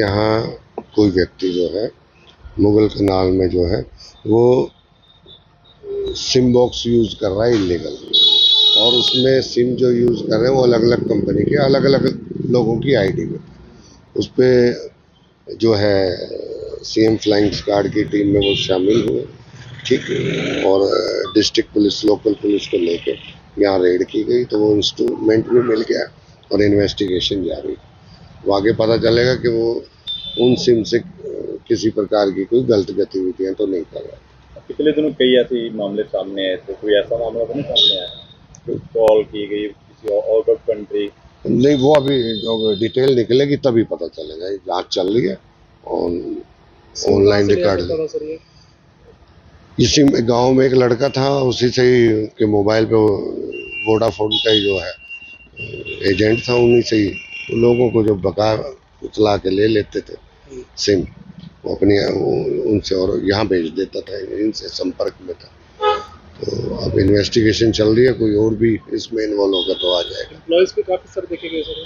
यहाँ कोई व्यक्ति जो है मुगल कनाल में जो है वो सिम बॉक्स यूज़ कर रहा है इलीगल, और उसमें सिम जो यूज़ कर रहे हैं वो अलग अलग कंपनी के अलग अलग लोगों की आईडी में। उस पर जो है सीएम फ्लाइंग स्क्वाड की टीम में वो शामिल हुए, ठीक, और डिस्ट्रिक्ट पुलिस लोकल पुलिस को लेके यहाँ रेड की गई, तो वो इंस्ट्रूमेंट भी मिल गया और इन्वेस्टिगेशन जारी। वो आगे पता चलेगा कि वो उन सिम से किसी प्रकार की कोई गलत गतिविधियां तो नहीं कर रहा। पिछले दिनों कई ऐसे मामले सामने आए थे, कोई ऐसा मामला तो नहीं सामने आया कोई कॉल की गई किसी आउट ऑफ कंट्री? नहीं, वो अभी जो डिटेल निकलेगी तभी पता चलेगा। जांच चल रही है और ऑनलाइन रिकॉर्ड। इसी गांव में एक लड़का था, उसी से ही के मोबाइल पे वोडाफोन का ही जो है एजेंट था, उन्हीं से ही लोगों को जो बका उतला के ले लेते थे सिम, वो अपनी उनसे और यहाँ भेज देता था, इनसे संपर्क में था। तो अब इन्वेस्टिगेशन चल रही है, कोई और भी इसमें इन्वॉल्व होगा तो आ जाएगा। एम्प्लॉइज भी काफी सारे देखे गए सर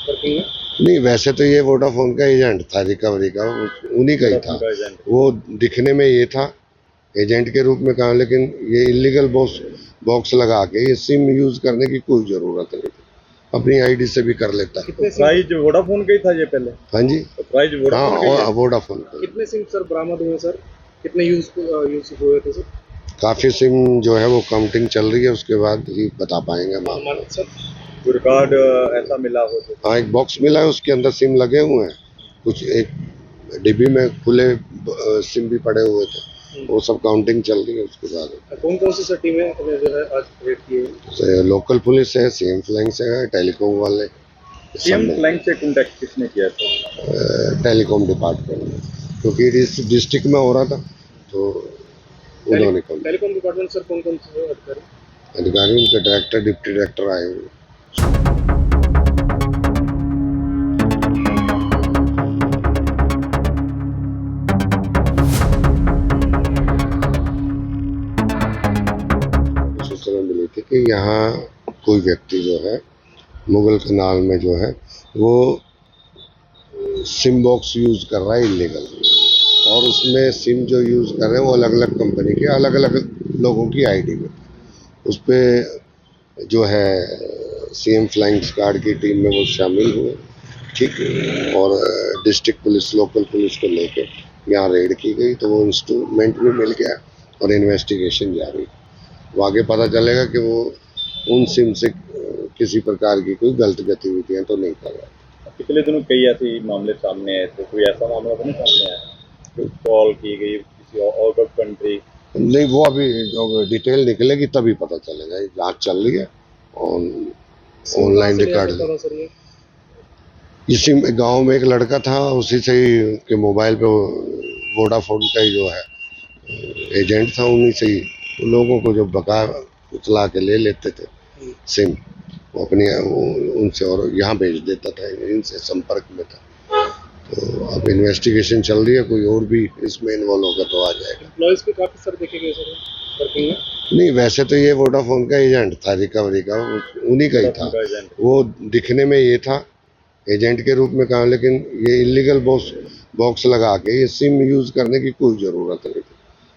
वर्किंग में? नहीं, वैसे तो ये वोडाफोन का एजेंट था, रिकवरी का उन्हीं का ही था। वो दिखने में ये था एजेंट के रूप में कहा, लेकिन ये इलीगल बॉक्स लगा के ये सिम यूज करने की कोई जरूरत नहीं थी, अपनी आईडी से भी कर लेता है। प्राइस वोडाफोन का ही था ये पहले? हाँ जी, प्राइस वोडाफोन का। कितने सिम सर बरामद हुए सर? कितने यूज हुए थे सर? काफी सिम जो है वो काउंटिंग चल रही है, उसके बाद ही बता पाएंगे मामला सर। रिकॉर्ड ऐसा मिला हो तो? हाँ, एक बॉक्स मिला है, उसके अंदर सिम लगे हुए हैं, कुछ एक डिब्बी में खुले सिम भी पड़े हुए थे, वो सब काउंटिंग चल रही है। उसके बाद कौन कौन सी टीमें जो है आज रेड की है? लोकल पुलिस है, सीएम फ्लाइंग से है, टेलीकॉम वाले। सीएम फ्लाइंग से कांटेक्ट किसने किया था? टेलीकॉम डिपार्टमेंट में, क्योंकि इस डिस्ट्रिक्ट में हो रहा था तो उन्होंने टेलीकॉम डिपार्टमेंट सर कौन कौन से अधिकारी उनके डायरेक्टर डिप्टी डायरेक्टर आए हुए। सूचना मिली थी कि यहाँ कोई व्यक्ति जो है मुगल कनाल में जो है वो सिम बॉक्स यूज कर रहा है इलीगल, और उसमें सिम जो यूज कर रहे हैं वो अलग अलग कंपनी के अलग अलग लोगों की आईडी में। उस पर जो है सीएम फ्लाइंग स्क्वाड की टीम में वो शामिल हुए, ठीक, और डिस्ट्रिक्ट पुलिस लोकल पुलिस को लेके यहाँ रेड की गई, तो वो इंस्ट्रूमेंट भी मिल गया और इन्वेस्टिगेशन जारी। वो आगे पता चलेगा कि वो उन सिम से किसी प्रकार की कोई गलत गतिविधियां तो नहीं कर रहा। पिछले दिनों कई ऐसे मामले सामने आए थे, कोई ऐसा मामला तो नहीं सामने आया कोई कॉल की गई किसी आउट ऑफ कंट्री? नहीं, वो अभी जो डिटेल निकलेगी तभी पता चलेगा। जांच चल रही है और ऑनलाइन रिकॉर्ड। इसी गांव में एक लड़का था, उसी से ही के मोबाइल पे वोडाफोन का ही जो है एजेंट था, उन्हीं से ही लोगों को जो बका उतला के ले लेते थे सिम, वो अपनी उनसे और यहाँ भेज देता था, इनसे संपर्क में था। तो अब इन्वेस्टिगेशन चल रही है, कोई और भी इसमें इन्वॉल्व होगा तो आ जाएगा। एम्प्लॉइज भी काफी सारे देखे गए सर वर्किंग में? नहीं, वैसे तो ये वोडाफोन का एजेंट था, रिकवरी का उन्हीं का ही था। वो दिखने में ये था एजेंट के रूप में कहा, लेकिन ये इलीगल बॉक्स लगा के ये सिम यूज करने की कोई जरूरत नहीं थी,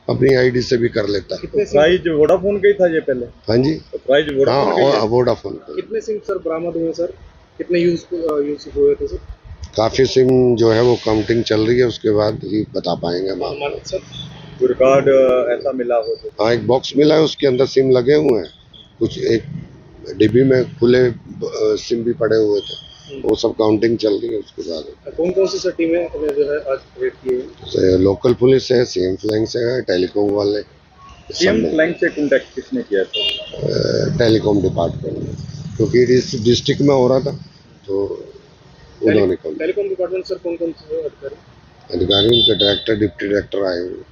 अपनी आईडी से भी कर लेता है। प्राइस वोडाफोन का ही था ये पहले? हाँ जी, प्राइस वोडाफोन का। कितने सिम सर बरामद हुए सर? कितने यूज हुए थे सर? काफी सिम जो है वो काउंटिंग चल रही है, उसके बाद ही बता पाएंगे मामला सर। रिकॉर्ड ऐसा मिला हो तो? हाँ, एक बॉक्स मिला है, उसके अंदर सिम लगे हुए हैं, कुछ एक डिब्बी में खुले सिम भी पड़े हुए थे, वो सब काउंटिंग चल रही है। उसके बाद कौन कौन सी टीमें जो है आज रेड की है? लोकल पुलिस है, सीएम फ्लाइंग से है, टेलीकॉम वाले। सीएम फ्लाइंग से कांटेक्ट किसने किया था? टेलीकॉम डिपार्टमेंट में, क्योंकि इस डिस्ट्रिक्ट में हो रहा था तो उन्होंने टेलीकॉम डिपार्टमेंट सर कौन कौन से अधिकारी उनके डायरेक्टर डिप्टी डायरेक्टर आए हुए।